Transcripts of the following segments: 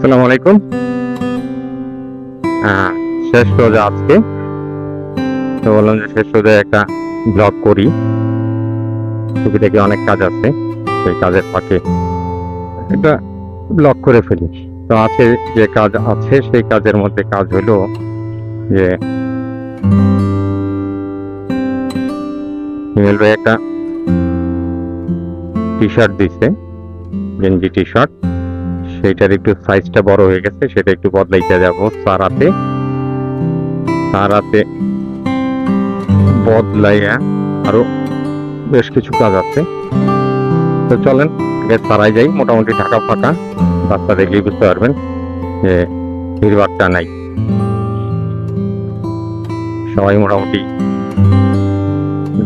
আসসালামু আলাইকুম। শেষ রোজা আজকে, তো বললাম যে শেষ রোজায় একটা ব্লগ করি। টুকিটাকি অনেক কাজ আছে, সেই কাজের ফাঁকে একটা ব্লগ করে ফেলি। তো আজকে যে কাজ আছে সেই কাজের মধ্যে কাজ হলো যে হিমেল ভাই একটা টি শার্ট দিছে, গেঞ্জি টি শার্ট। সেইটার একটু সাইজটা বড় হয়ে গেছে, সেটা একটু বদলাইতে যাব সারাতে। বদলাইয়া আরো বেশ কিছু কাজ আছে। তো চলেন সারাই যাই। মোটামুটি ঢাকা ফাঁকা, রাস্তা দেখলেই বুঝতে পারবেন যে ভিড়ভাড়টা নাই, সবাই মোটামুটি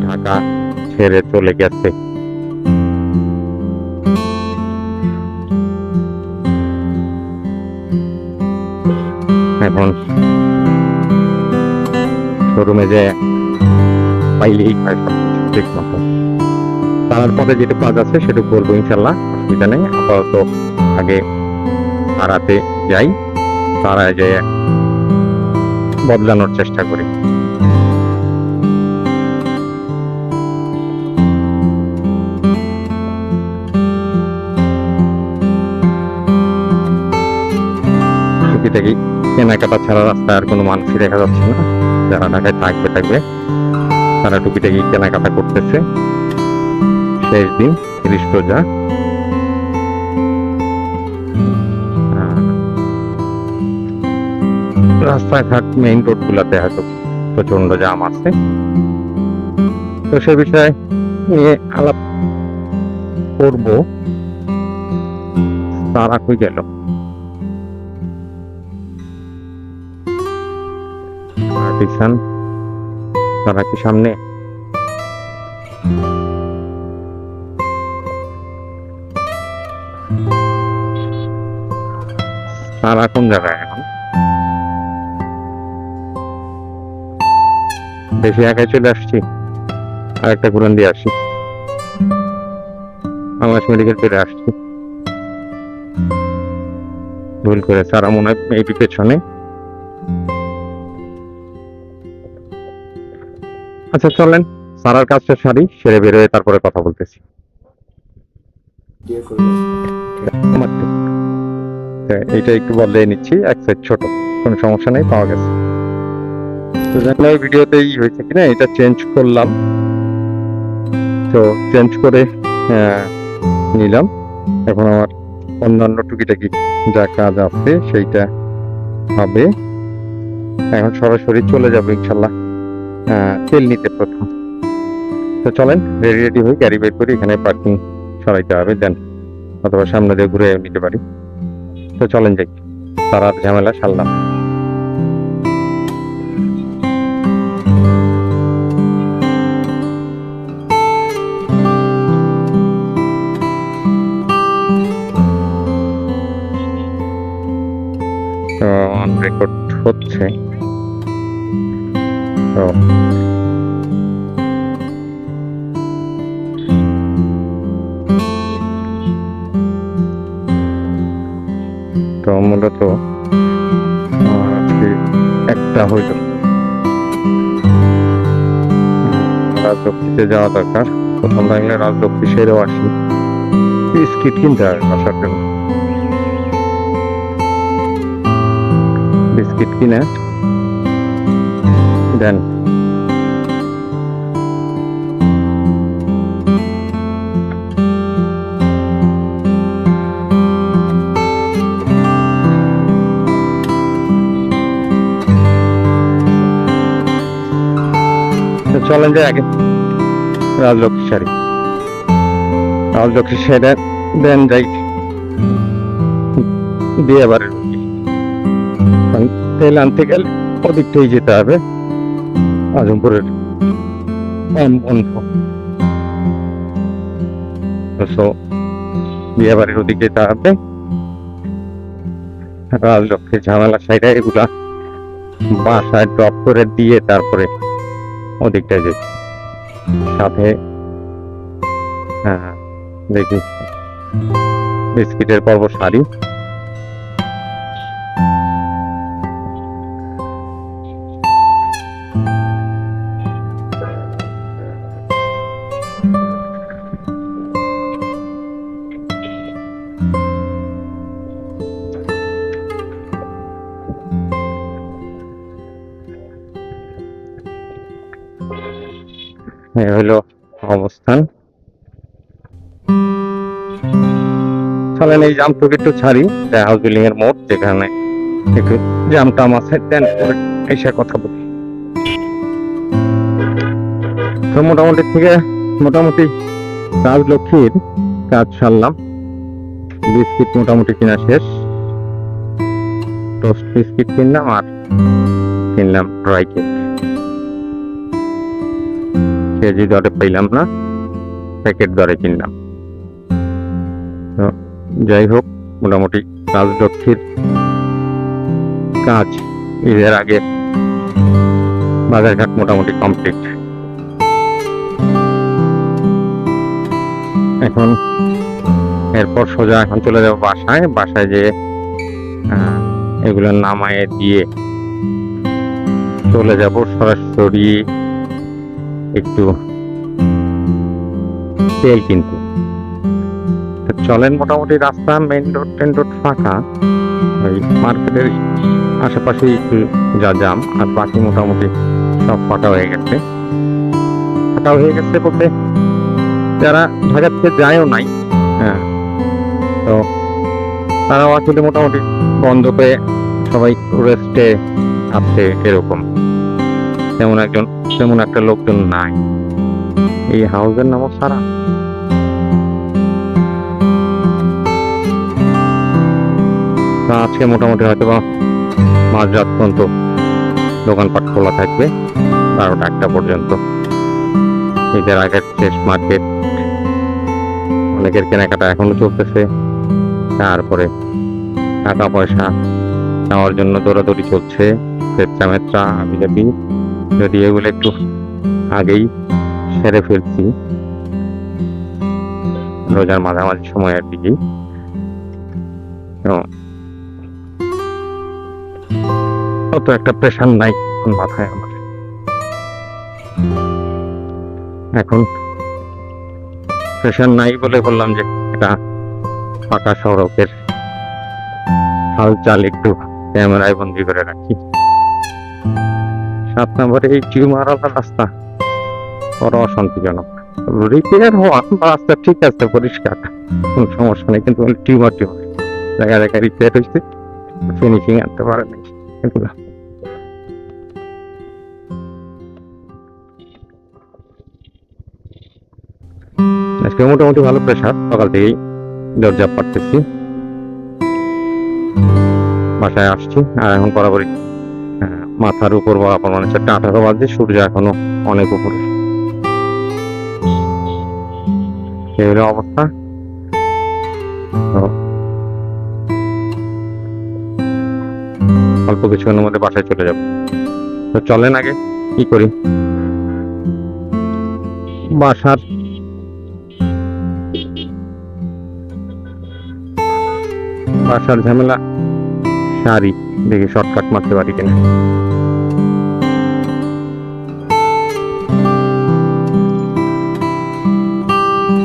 ঢাকা ছেড়ে চলে গেছে। এখন শোরুমে যে পাইলেই হয় সবকিছু ঠিক মতো। তার পরে যেটা কাজ আছে সেটা করবো ইনশাল্লাহ, অসুবিধা নেই। আপাতত আগে সারাতে যাই, সারায় যে বদলানোর চেষ্টা করি। টুকিটাকি কেনাকাটা ছাড়া রাস্তায় আর কোনো মানুষই দেখা যাচ্ছে না। যারা ঢাকায় থাকবে তারা টুকিটাকি কেনাকাটা করতেছে। শেষ দিন, 30 রোজা। রাস্তাঘাট মেইন রোড গুলাতে হয়তো প্রচন্ড জাম আছে, তো সে বিষয়ে নিয়ে আলাপ করবো। তারা কই গেল? তারা কি সামনে? তারা কোন জায়গায় এখন? বেশি একাই চলে আসছি, আর একটা ঘুরান দিয়ে আসি। বাংলাদেশ মেডিকেল চলে আসছি ভুল করে। সারা মনে হয় এই পেছনে। আচ্ছা চলেন সারার কাজটা সারি, সেরে বেরোয় তারপরে কথা বলতেছি। এইটা একটু বদলে নিচ্ছি, এক সাইড ছোট, কোনো সমস্যা নেই, পাওয়া গেছে। তো জানি ভিডিওতেই হয়েছে কিনা, এটা চেঞ্জ করলাম। তো চেঞ্জ করে নিলাম। এখন আমার অন্যান্য টুকিটাকি যা কাজ আছে সেইটা হবে। এখন সরাসরি চলে যাবো ইনশাল্লাহ তেল নিতে প্রথম। তো চলেন রেডি হই, গাড়ি বের করি। এখানে পার্কিং সরাইতে হবে, দেন অথবা সামনে দিয়ে ঘুরে নিতে পারি। তো চলেন যাই, তারা ঝামেলা সারলাম। তো অন রেকর্ড হচ্ছে। তো মূলত আজকে একটা হইল, রাজলক্ষ্মীতে যাওয়া দরকার। প্রথম লাগলে রাজলক্ষ্মী সেরেও আসি, বিস্কিট কিনতে হবে বাসার জন্য। বিস্কিট কিনে দেন চলেন যে আগে রাজলক্ষ্মী শাড়ি, রাজলক্ষ্মী সেরে দেন যাই বিয়ে বাড়ির। তেল আনতে গেলে ওদিকটাই যেতে হবে, আজমপুরের বিয়ে বাড়ির ওদিক যেতে হবে। রাজলক্ষ্মীর ঝামেলা সাইডে এগুলা বাসায় ড্রপ করে দিয়ে তারপরে ওদিকটায় যেতে। সাথে দেখি বিস্কিটের পর্ব শাড়ি এই হলো অবস্থান। চলেন এই জামটুকু একটু ছাড়ি, হাউস বিল্ডিং এর মোড়, যেখানে একটু জাম টাম আছে, দেন এসে কথা বলি। তো মোটামুটি রাজলক্ষ্মীর কাজ সারলাম। বিস্কিট মোটামুটি কিনা শেষ, টোস্ট বিস্কিট কিনলাম আর কিনলাম ড্রাই কেক। কেজি দরে পাইলাম না, প্যাকেট দরে কিনলাম। তো যাই হোক, মোটামুটি রাজলক্ষ্মীর কাজ ঈদের আগে বাজারঘাট মোটামুটি কমপ্লিট। এখন এরপর সোজা এখন চলে যাবো বাসায় যে এগুলো নামায়ে দিয়ে চলে যাব সরাসরি একটু তেল কিনতে। চলেন, মোটামুটি রাস্তা মেইন রোড ফাঁকা, ওই মার্কেটের আশেপাশে একটু যা জাম, আর বাকি মোটামুটি সব ফাঁকা হয়ে গেছে বলতে যারা ঢাকা থেকে যায়ও নাই, হ্যাঁ, তো তারাও আসলে মোটামুটি বন্ধ করে সবাই রেস্টে আছে, এরকম তেমন একটা লোকজন নাই। এই হাউসের নামও সারা। আজকে মোটামুটি হয়তো বা মাঝরাত পর্যন্ত দোকানপাট খোলা থাকবে, 12টা-1টা পর্যন্ত। ঈদের আগের শেষ মার্কেট, অনেকের কেনাকাটা এখনো চলতেছে। তারপরে টাকা পয়সা নেওয়ার জন্য দৌড়াদৌড়ি চলছে, মেত্রা আবিজাবি। যদি এগুলো একটু আগেই সেরে ফেলছি, রোজার মাঝামাঝি সময়ের দিকেই, অত একটা প্রেশার নাই মাথায় আমার। এখন প্রেশার নাই বলে বললাম যে এটা পাকা সড়কের হালচাল একটু ক্যামেরায় বন্দি করে রাখি। 7 নম্বরে এই টিউমারওয়ালা রাস্তা বড় অশান্তিজনক। রিপেয়ার হওয়া রাস্তা ঠিক আছে, পরিষ্কার, কোন সমস্যা নেই, কিন্তু টিউমার জায়গায় রিপেয়ার হয়েছে, ফিনিশিং আনতে পারে নাই এগুলো। আজকে মোটামুটি ভালো প্রেশার, সকাল থেকেই দরজা পাঠতেছি, বাসায় আসছি। আর এখন বরাবরই মাথার উপর বরাবর মানে 4:18 বাজে, সূর্য এখনো অনেক উপরে। এই হলো অবস্থা। অল্প কিছুক্ষণের মধ্যে বাসায় চলে যাব। তো চলেন আগে কি করি, বাসার ঝামেলা সারি, দেখি শর্টকাট মারতে পারি কিনা।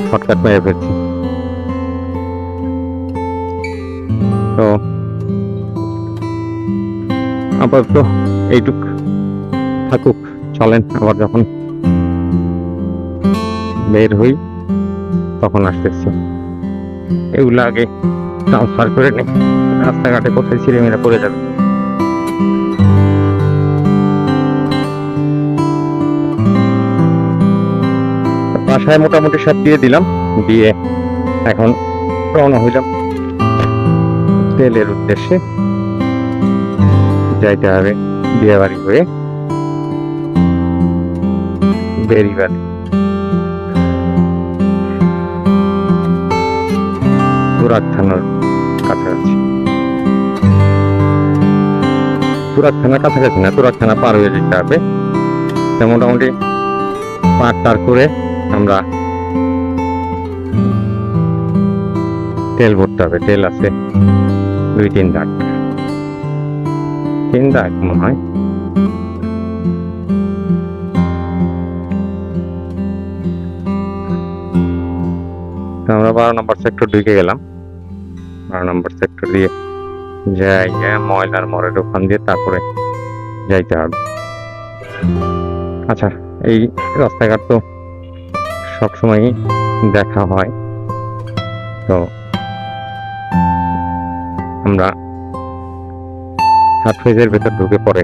শর্টকাট মেরে ফেলছি। তো আপাতত এইটুক থাকুক, চলেন আবার যখন বের হই তখন আসতেছি। এগুলো আগে ট্রান্সফার করে নেই, রাস্তাঘাটে কোথায় ছিঁড়ে মেরে পড়ে যাবে। বাসায় মোটামুটি সব দিয়ে দিলাম, দিয়ে এখন রওনা হইলাম তেলের উদ্দেশ্যে। যাইতে হবে বিয়ে বাড়ি হয়ে বেরিবাড়ি। তুরাগ থানার কাছাকাছি, তুরাগ থানার কাছাকাছি না, তুরাগ থানা পার হয়ে যেতে হবে। মোটামুটি পার করে আমরা তেল ভরতে হবে। তেল আছে 2-3 দাগ, 3 দাগ মনে হয়। আমরা 12 নম্বর সেক্টর ঢুকে গেলাম। 12 নম্বর সেক্টর দিয়ে যাই ময়লার মোড়ের ওখান দিয়ে তারপরে যাইতে হবে। আচ্ছা, এই রাস্তাঘাট তো সবসময় দেখা হয়। তো আমরা হাটফেজের ভেতর ঢুকে পড়ে,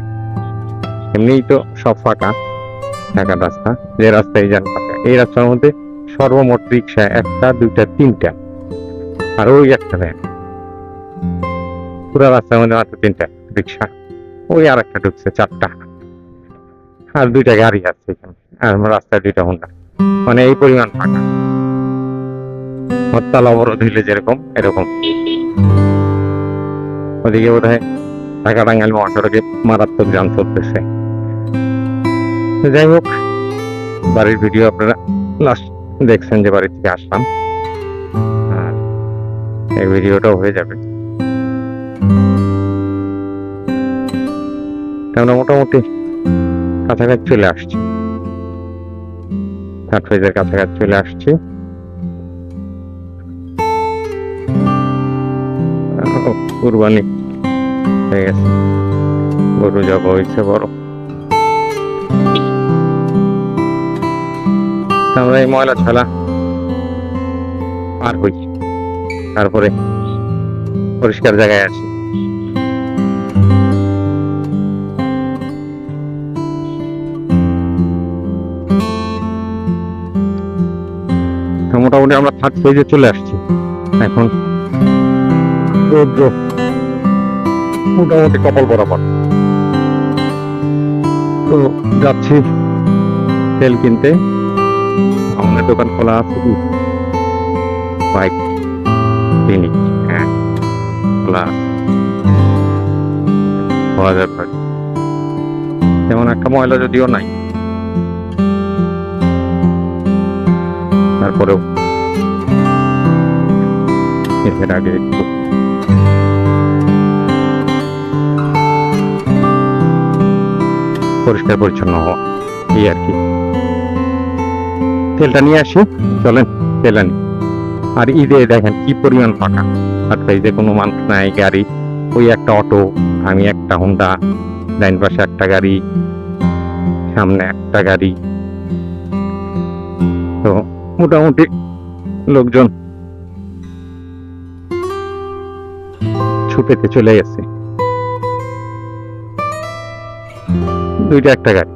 এমনিই তো সব ফাঁকা ঢাকার রাস্তা, যে রাস্তায় যান ফাঁকা। এই রাস্তার মধ্যে সর্বমোট রিক্সা 1টা 2টা 3টা, আর ওই একটা ভ্যান। পুরা রাস্তার মধ্যে মাত্র 3টা রিক্সা, ওই আর একটা ঢুকছে 4টা, আর 2টা গাড়ি আছে এখানে, আর রাস্তায় 2টা হোন্ডা। মানে এই পরিমাণ ফাঁকা, হরতাল অবরোধ হইলে যেরকম এরকম। ওদিকে বোধ হয় ঢাকা টাঙ্গাইল মহাসড়কে মারাত্মক যান চলতেছে। যাই হোক, বাড়ির ভিডিও আপনারা লাস্ট দেখছেন যে বাড়ি থেকে আসলাম, আর এই ভিডিওটাও হয়ে যাবে। আমরা মোটামুটি কাছাকাছি চলে আসছি, হাটফেজের কাছাকাছি চলে আসছি। কুরবানি হয়ে গেছে, গরু জবা হয়েছে বড়। আমরা এই ময়লা ছালা পার হই, তারপরে পরিষ্কার জায়গায় আসি। মোটামুটি আমরা থার্ড পেজে চলে আসছি। এখন রৌদ্র মোটামুটি কপাল বরাবর। তো যাচ্ছি তেল কিনতে। আমাদের দোকান খোলা আছে কি? বাইক ক্লিনিক, হ্যাঁ খোলা আছে, খোলা যাবে। তেমন একটা ময়লা যদিও নাই, তারপরেও এর আগে একটু পরিষ্কার পরিচ্ছন্ন হওয়া, এই আর কি। তেলটা নিয়ে আসি, চলেন তেল আনি। আর ঈদে দেখেন কি পরিমাণ ফাঁকা, আর যে কোনো মানুষ নাই, গাড়ি ওই একটা অটো, আমি একটা হোন্ডা, ডাইন পাশে একটা গাড়ি, সামনে একটা গাড়ি। তো মোটামুটি লোকজন ছুটেতে চলে গেছে। 2টা একটা গাড়ি।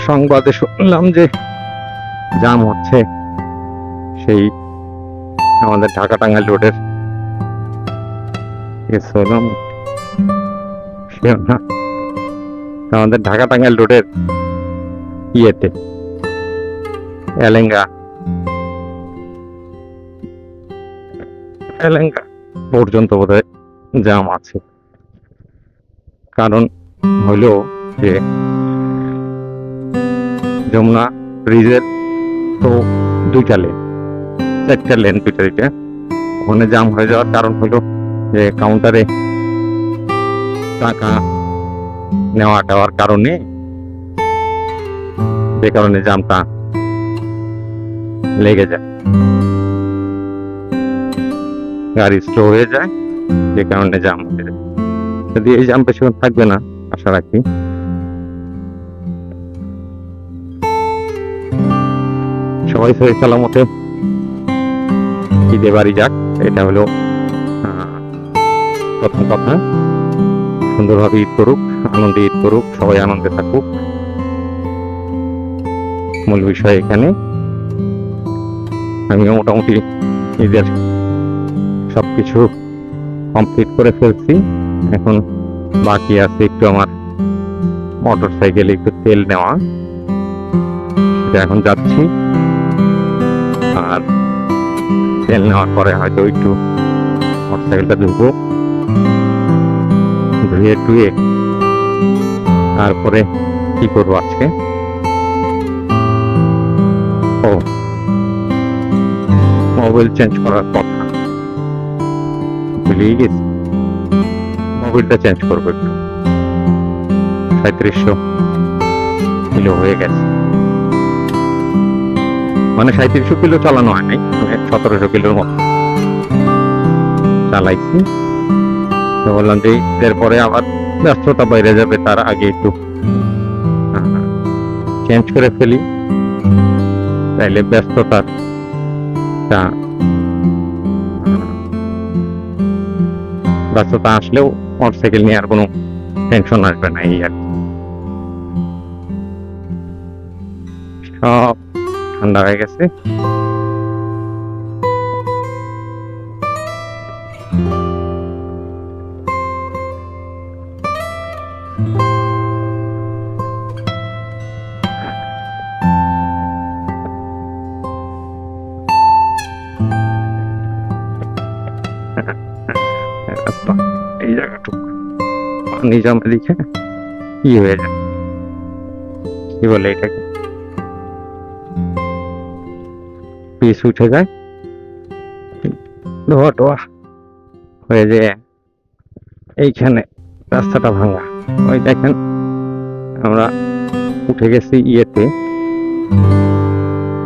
সংবাদে শুনলাম যে জাম হচ্ছে সেই আমাদের ঢাকা টাঙ্গাইল রোডের, আমাদের ঢাকা টাঙ্গাইল রোডের ইয়েতে এলেঙ্গা পর্যন্ত বোধহয় জাম আছে। কারণ হইল যে যমুনা ব্রিজের তো 2টা লেন, 4টা লেন, 2টা ওখানে জাম হয়ে যাওয়ার কারণ হলো যে কাউন্টারে টাকা নেওয়া টাওয়ার কারণে, যে কারণে জামটা লেগে যায়, গাড়ি স্লো হয়ে যায়, যে কারণে জাম হয়ে যায়। যদি এই জাম বেশিক্ষণ থাকবে না আশা রাখি। সবাই সহি সালামতে ঈদে বাড়ি যাক, এটা হলো প্রথম কথা। সুন্দরভাবে ঈদ করুক, আনন্দে ঈদ করুক, সবাই আনন্দে থাকুক, মূল বিষয় এখানে। আমিও মোটামুটি ঈদের সবকিছু কমপ্লিট করে ফেলছি। এখন বাকি আছে একটু আমার মোটর সাইকেলে একটু তেল নেওয়া, সেটা এখন যাচ্ছি। আর তেল নেওয়ার পরে হয়তো একটু মোটর সাইকেলটা ধুবো, ধুয়ে টুয়ে তারপরে কি করবো আজকে। ও মোবাইল চেঞ্জ করার কথা ভুলেই গেছি, মোবাইলটা চেঞ্জ করবো একটু। 3700 কিলো হয়ে গেছে, মানে 3700 কিলো চালানো হয় নাই, 1700 কিলোর মতো চালাইছি। তো বললাম যে এরপরে আবার ব্যস্ততা বাইরে যাবে, তার আগে একটু চেঞ্জ করে ফেলি, তাইলে ব্যস্ততার ব্যস্ততা আসলেও মোটরসাইকেল নিয়ে আর কোনো টেনশন আসবে না। এই আর সব ঠান্ডা হয়ে গেছে। এই জায়গাটুকু পানি জমে দিকে কি হয়ে যায়, কি বলে এটাকে, পিস উঠে যায়, ধোয়া টোয়া হয়ে যায়। এইখানে রাস্তাটা ভাঙা, ওই দেখেন আমরা উঠে গেছি ইয়েতে,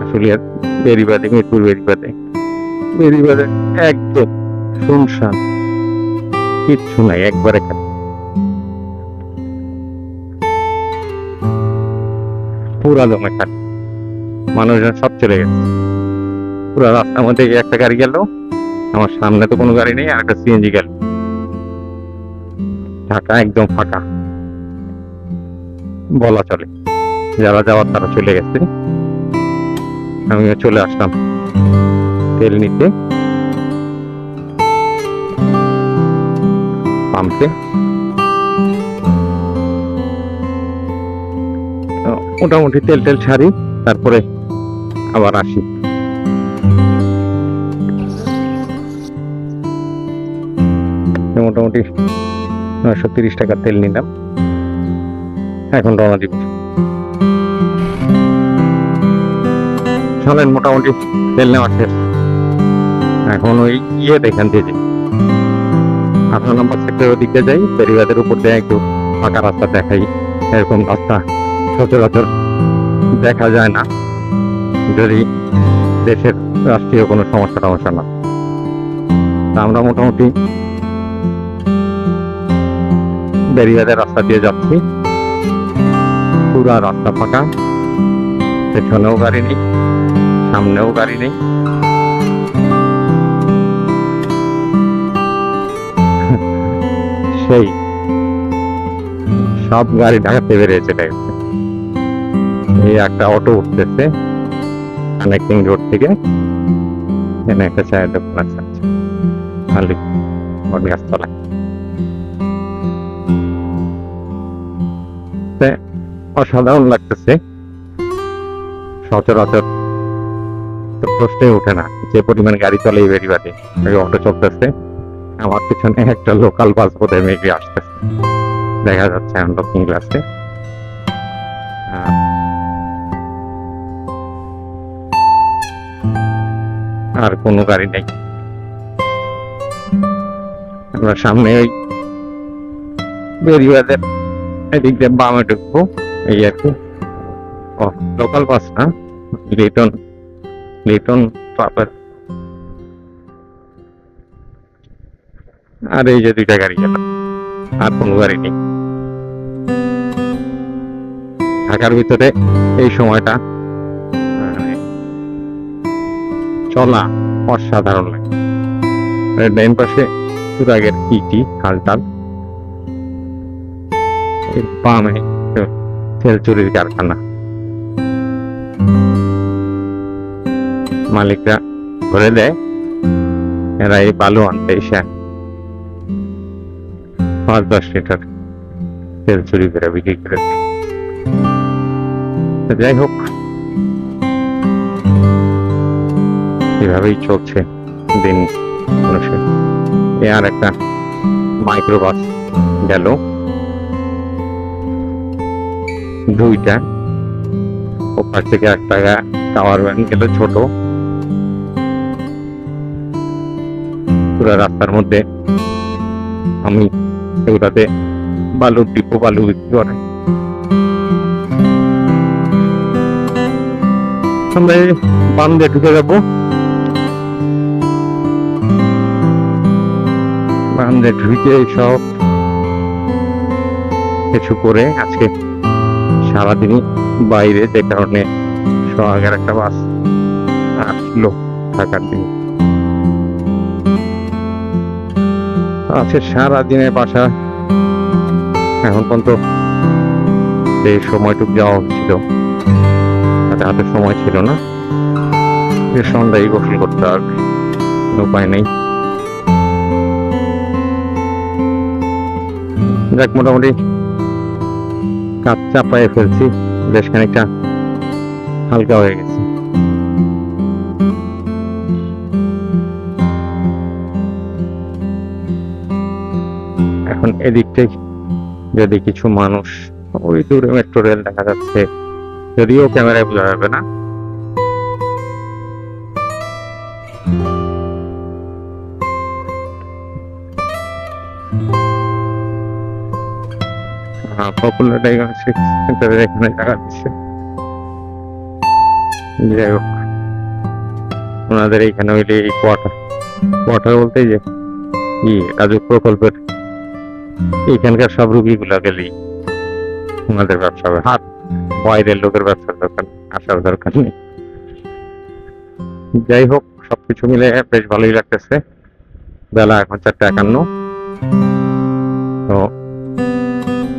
আসলে বেরিবাদে, মিরপুর বেরিবাদে একদম শুনশান, কিচ্ছু নাই, একবারে পুরা দমে খালি, মানুষজন সব চলে গেছে। পুরা রাস্তার মধ্যে একটা গাড়ি গেল, আমার সামনে তো কোনো গাড়ি নেই, আর একটা সিএনজি গেল, ঢাকা একদম ফাঁকা বলা চলে। যারা যাওয়ার তারা চলে গেছে, আমিও চলে আসলাম তেল নিতে পাম্পে। মোটামুটি তেল ছাড়ি, তারপরে আবার আসি। মোটামুটি 930 টাকা তেল নিলাম, এখন রওনা দিব। চলেন, মোটামুটি তেল নেওয়া শেষ। এখন ওই এখান দিয়ে যাই, 18 নম্বর সেক্টরের দিকে যাই, বেরিবাদের উপর দিয়ে একটু ফাঁকা রাস্তা দেখাই। এরকম রাস্তা সচরাচর দেখা যায় না, যদি দেশের রাষ্ট্রীয় কোনো সমস্যা না। আমরা মোটামুটি বেরিবাদের রাস্তা দিয়ে যাচ্ছি, পুরা রাস্তা ফাঁকা, পেছনেও গাড়ি নেই, সামনেও গাড়ি নেই। সেই সব গাড়ি ঢাকাতে বেরিয়ে চলে গেছে। এই একটা অটো উঠতেছে কানেক্টিং রোড থেকে, এখানে একটা চায়ের দোকান আছে, মালিক গাছতলা। অসাধারণ লাগতেছে, সচরাচর তো প্রশ্নই ওঠে না যে পরিমাণ গাড়ি চলে এই বেরিবাদে। অটো চলতেছে, আমার পিছনে একটা লোকাল বাস বোধহয় মেঘে আসতেছে, দেখা যাচ্ছে এখন লুকিং গ্লাসে। আর কোনো গাড়ি নেই। আমরা সামনে ওই বেরিবাদের এদিক দিয়ে বামে ঢুকবো, এই আর কি। লোকাল বাস না, লিটন ট্রাভেল। আর এই যে দুইটা গাড়ি গেল, আর কোনো গাড়ি নেই। ঢাকার ভিতরে এই সময়টা চলা অসাধারণ লাগে। ডাইন পাশে সুরাগের ইটি খালটাল, বামে তেল চুরির কারখানা। মালিকরা ধরে দেয়, এরা এই বালু আনতে এসে 5-10 লিটার তেল চুরি করে বিক্রি করে দেয়। যাই হোক, এভাবেই চলছে দিন মানুষের। আর একটা মাইক্রোবাস গেল, দুইটা, ওপার থেকে একটা টাওয়ার ভ্যান গেল ছোট। পুরো রাস্তার মধ্যে আমি এগুলাতে বালুর ডিপো, বালু বিক্রি করে। আমরা বাম দিয়ে ঢুকে যাবো, বাম দিয়ে ঢুকে সব কিছু করে আজকে সারাদিনই বাইরে, যে কারণে সোহাগের একটা বাস আসলো ঢাকার দিকে। আজকে সারাদিনের বাসা এখন পর্যন্ত যে সময়টুকু যাওয়া হচ্ছিল তাতে হাতে সময় ছিল না, সন্ধ্যায় গোসল করতে হবে, উপায় নেই। যাক, মোটামুটি কাজ চাপায়ে ফেলছি, বেশ খানিকটা হালকা হয়ে গেছে। এখন এদিকটাই যদি কিছু মানুষ, ওই দূরে মেট্রো রেল দেখা যাচ্ছে, যদিও ক্যামেরায় বোঝা যাবে না। পপুলার ডায়াগনস্টিক সেন্টারের এখানে জায়গা দিচ্ছে। যাই হোক, ওনাদের এইখানে হইলে এই কোয়ার্টার বলতে যে রাজুক প্রকল্পের এইখানকার সব রুগীগুলা গেলেই ওনাদের ব্যবসা হবে। হাত বাইরের লোকের ব্যবসার দরকার, আসার দরকার নেই। যাই হোক, সবকিছু মিলে বেশ ভালোই লাগতেছে। বেলা এখন 4:51, তো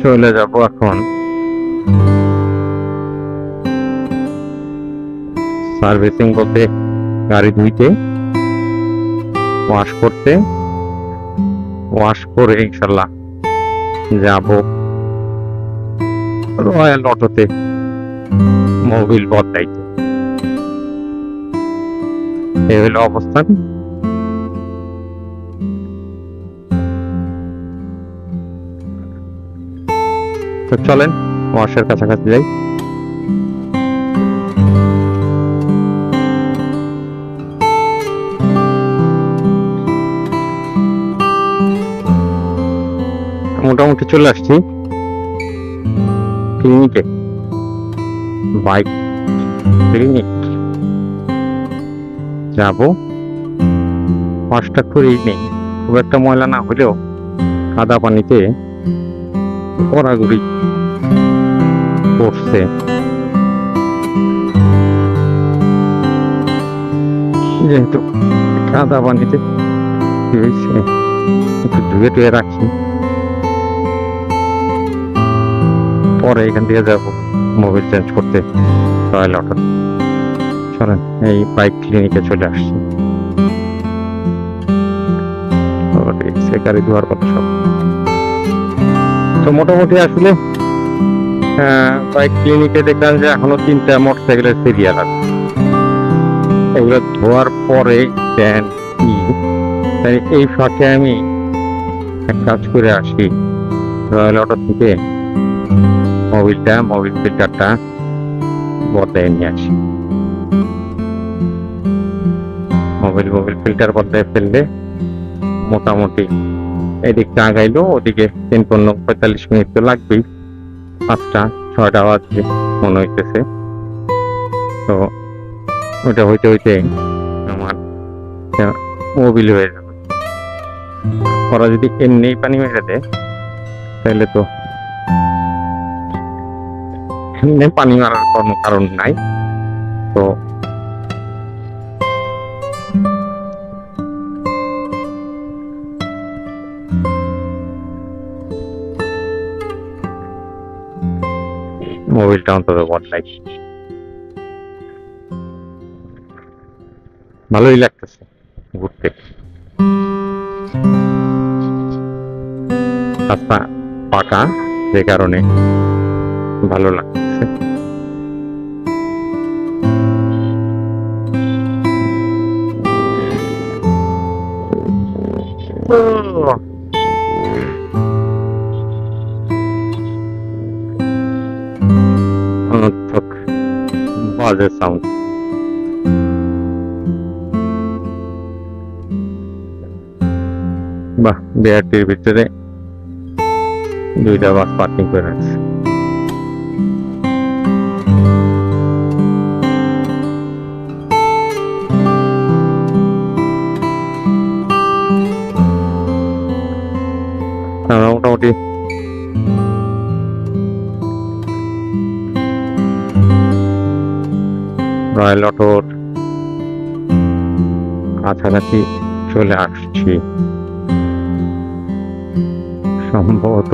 চলে যাব এখন সার্ভিসিং বলতে গাড়ি ধুইতে, ওয়াশ করতে। ওয়াশ করে ইনশাল্লাহ যাব রয়্যাল অটোতে মোবিল বদলাইতে। এই হলো অবস্থান। তো চলেন ওয়াশের কাছাকাছি যাই। মোটামুটি চলে আসছি ক্লিনিকে, বাইক ক্লিনিক যাব। ওয়াশটা করেই নেই, খুব একটা ময়লা না হলেও কাদা পানিতে গড়াগড়ি পড়ছে। যেহেতু কাদা পানিতে কি হয়েছে, একটু ধুয়ে টুয়ে রাখি, পরে এখান থেকে যাব মোবিল চেঞ্জ করতে রয়্যাল অটো। চলেন, এই বাইক ক্লিনিকে চলে আসছি। গাড়ি ধোয়ার কথা সব। তো মোটামুটি আসলে বাইক ক্লিনিকে দেখলাম যে এখনো 3টা মোটরসাইকেলের সিরিয়াল আছে। এগুলো ধোয়ার পরে এই ফাঁকে আমি এক কাজ করে আসি, রয়্যাল অটো থেকে মোবিল ফিল্টারটা বদলায় নিয়ে আসি। মোবিল ফিল্টার বদলায় ফেললে মোটামুটি এদিকটা আগাইলো, ওদিকে 45 মিনিট তো লাগবেই। 5টা-6টা বাজবে মনে হইতেছে। তো ওটা হইতে আমার মোবিল হয়ে যাবে। ওরা যদি এমনি পানি মেরে দেয় তাহলে তো এমনি পানি মারার কোনো কারণ নাই। তো মোবিলটা অন্তত বদলাই। ভালোই লাগতেছে ঘুরতে, রাস্তা পাকা, যে কারণে ভালো লাগতেছে। বাজে সাউন্ড। বাহ, বিআরটির ভিতরে 2টা বাস পার্কিং করে আছে। মোটামুটি রয়্যাল অটোর কাছাকাছি চলে আসছি। সম্ভবত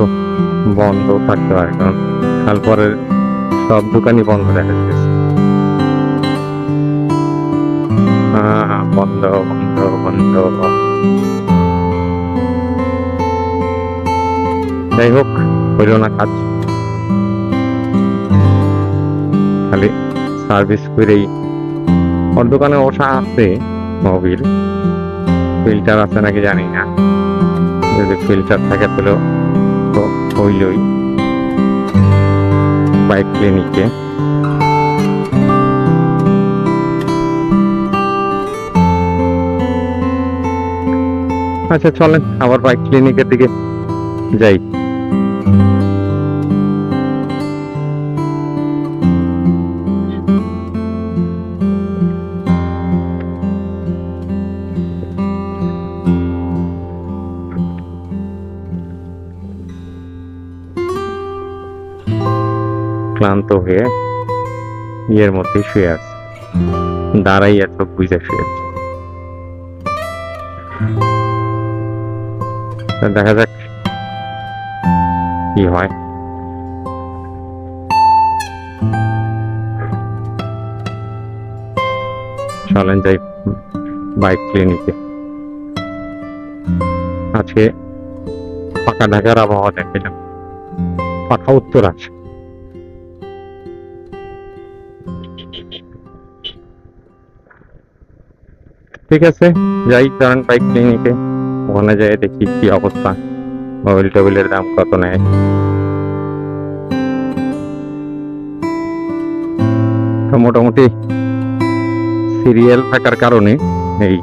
বন্ধ থাকতে পারে, কারণ তারপরে সব দোকানই বন্ধ দেখা যাচ্ছে। বন্ধ বন্ধ বন্ধ। যাই হোক, হইল না কাজ, খালি সার্ভিস করেই। ওর দোকানে ওষা আছে মোবিল, ফিল্টার আছে নাকি জানি না, যদি ফিল্টার থাকে তাহলে তো হইলই। বাইক ক্লিনিকে আচ্ছা চলেন আবার বাইক ক্লিনিকের দিকে যাই। ক্লান্ত হয়ে ইয়ের মধ্যে শুয়ে আছে, দাঁড়াইয়া চোখ বুঝে শুয়ে আছে। দেখা যাক কি হয়। চলেন যাই বাইক ক্লিনিকে। আজকে পাকা ঢাকার আবহাওয়া দেখাইলাম, পাকা উত্তর আছে। ঠিক আছে, যাই কারণ বাইক ক্লিনিকে, ওখানে যাই দেখি কি অবস্থা, মোবাইল টোবিলের দাম কত নেয়। তো মোটামুটি সিরিয়াল থাকার কারণে এই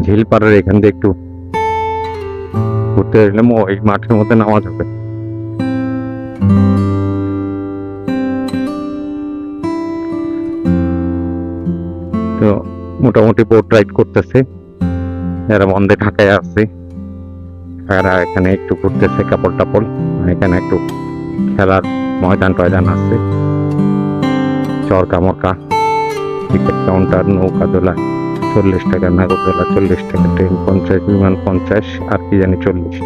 ঝিলপাড়ের এখান দিয়ে একটু ঘুরতে এলাম, ওই মাঠের মধ্যে নামা যাবে। তো মোটামুটি বোট রাইড করতেছে, এরা বন্ধে ঢাকায় আছে, এরা এখানে একটু ঘুরতেছে কাপড় টাপড়, এখানে একটু খেলার ময়দান টয়দান আছে, চরকা মরকা, টিকিট কাউন্টার, নৌকা দোলা 40 টাকা, নাগর দোলা 40 টাকা, ট্রেন 50, বিমান 50, আর কি জানি 40।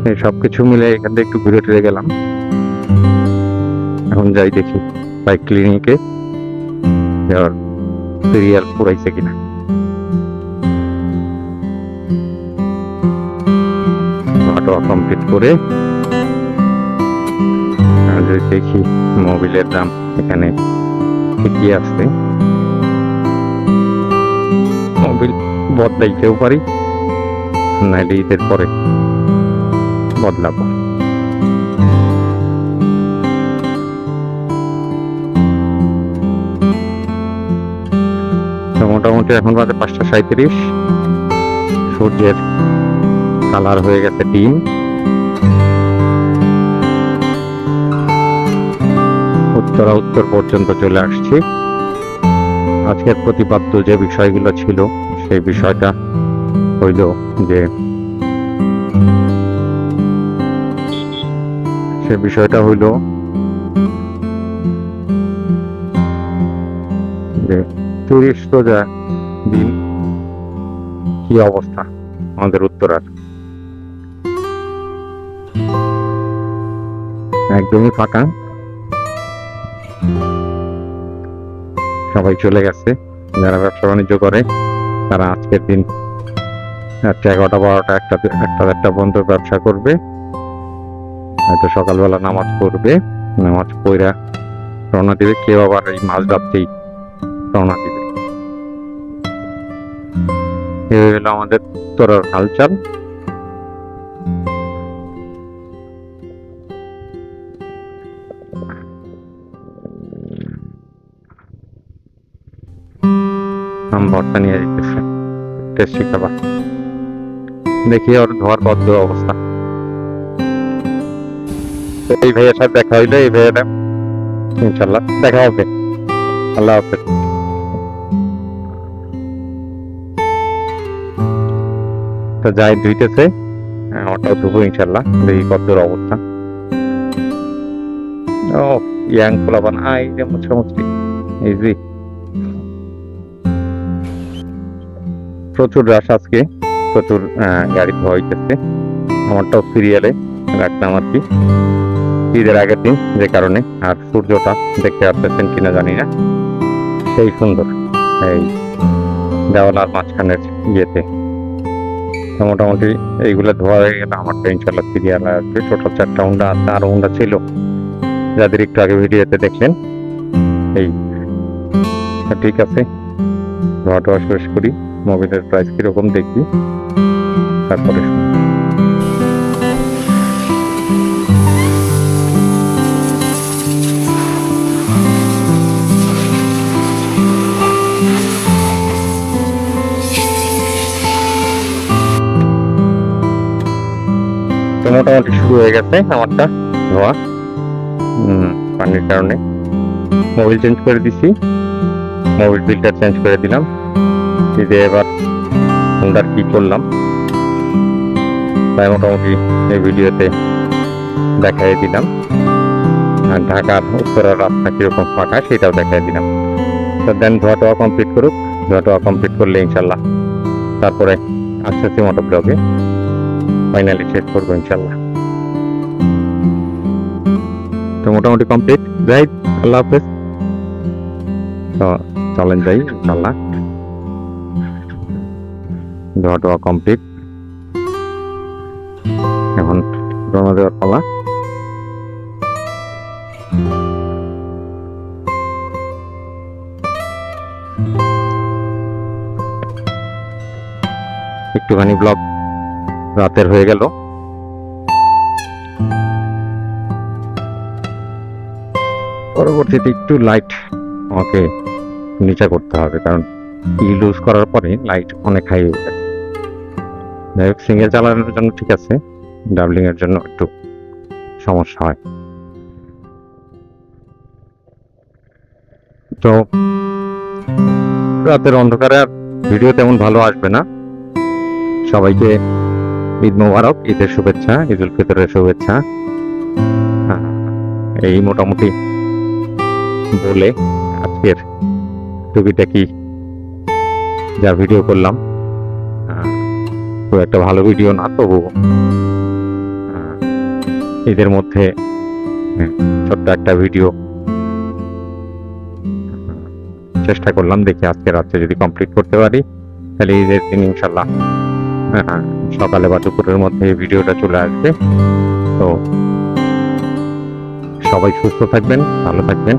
এই সব কিছু মিলে এখান থেকে একটু ঘুরে টুরে গেলাম। এখন যাই দেখি বাইক ক্লিনিকে যাওয়ার সিরিয়াল পুরাইছে কিনা। অটো কমপ্লিট করে যদি দেখি মোবিলের দাম এখানে ঠিকই আছে, মোবিল বদলাইতেও পারি, নাইলে ঈদের পরে বদলাবো। মোটামুটি এখন বাজে 5:37, সূর্যের কালার হয়ে গেছে ডিম। উত্তর পর্যন্ত চলে আসছি। আজকের প্রতিপাদ্য যে বিষয়গুলো ছিল সেই বিষয়টা হইল যে যে 30 রোজা দিন কি অবস্থা আমাদের উত্তরার, একদমই ফাঁকা, সবাই চলে গেছে। যারা ব্যবসা বাণিজ্য করে তারা আজকের দিন 11টা 12টা 1টা পর্যন্ত ব্যবসা করবে, হয়তো সকালবেলা নামাজ পড়বে, নামাজ পড়া রওনা দিবে, কেউ আবার এই মাঝ রাত্রেই রওনা দিবে। এই হলো আমাদের উত্তরার হালচাল। ভর্তা নিয়ে যেতেছে, টেস্টি খাবার। দেখি ওর ধোয়ার বদ্ধ অবস্থা। এই ভাইয়ের সাথে দেখা হইলো, এই ভাইয়েরা ইনশাল্লাহ দেখা হবে। আল্লাহ হাফেজ। তো যাই ধুইতেছে, ওটাও ধুবো ইনশাল্লাহ, দেখি কতদূর অবস্থা। ও ইয়াং পোলাপান, এই যে মুছামুছি ইজি। প্রচুর রাশ আজকে, প্রচুর গাড়ি ধোয়া হইতেছে। আমারটাও সিরিয়ালে রাখলাম আর কি, ঈদের আগের দিন, যে কারণে। আর সূর্যটা দেখতে পাচ্ছেন কিনা জানি না, সেই সুন্দর এই দেওয়ালার মাঝখানের ইয়েতে। মোটামুটি এইগুলো ধোয়া হয়ে গেলে আমারটা ইনশাল্লাহ সিরিয়াল আসবে। টোটাল 4টা হুন্ডা আছে, আরো হুন্ডা ছিল যাদের একটু আগে ভিডিওতে দেখলেন। এই ঠিক আছে, ধোয়া টোয়া শেষ করি, মোবিলের প্রাইস কিরকম দেখি, তারপরে তো মোটামুটি শুরু হয়ে গেছে আমারটা ধোয়া পানির কারণে। মোবিল চেঞ্জ করে দিছি, মোবিল ফিল্টার চেঞ্জ করে দিলাম। এবার হুন্ডার কি করলাম তাই মোটামুটি এই ভিডিওতে দেখাই দিলাম। আর ঢাকার উত্তরার রাস্তা কিরকম ফাঁকা সেটাও দেখাই দিলাম। তো দেন ধোয়া টোয়া কমপ্লিট করুক, ধোয়া টোয়া কমপ্লিট করলে ইনশাল্লাহ তারপরে আসতেছি মোটর ব্লগে, ফাইনালি শেষ করবো ইনশাল্লাহ। তো মোটামুটি কমপ্লিট, যাই, আল্লাহ হাফেজ। তো চলেন যাই ইনশাল্লাহ। ধোয়া টোয়া কমপ্লিট, এখন রওনা দেওয়ার পালা। একটুখানি ব্লগ রাতের হয়ে গেল। পরবর্তীতে একটু লাইট আমাকে নিচে করতে হবে, কারণ লুজ করার পরে লাইট অনেক হাই হয়ে যায়। যাই হোক, সিঙ্গেল চালানোর জন্য ঠিক আছে, ডাবলিং এর জন্য একটু সমস্যা হয়। তো রাতের অন্ধকারে আর ভিডিও তেমন ভালো আসবে না। সবাইকে ঈদ মোবারক, ঈদের শুভেচ্ছা, ঈদ উল ফিতরের শুভেচ্ছা। এই মোটামুটি বলে আজকের টুকিটাকি যা ভিডিও করলাম, খুব একটা ভালো ভিডিও না, তবু ঈদের মধ্যে ছোট্ট একটা ভিডিও চেষ্টা করলাম। দেখি আজকে রাত্রে যদি কমপ্লিট করতে পারি তাহলে ঈদের দিন ইনশাল্লাহ সকালে বা দুপুরের মধ্যে এই ভিডিওটা চলে আসবে। তো সবাই সুস্থ থাকবেন, ভালো থাকবেন।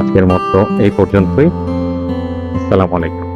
আজকের মতো এই পর্যন্তই। আসসালামু আলাইকুম।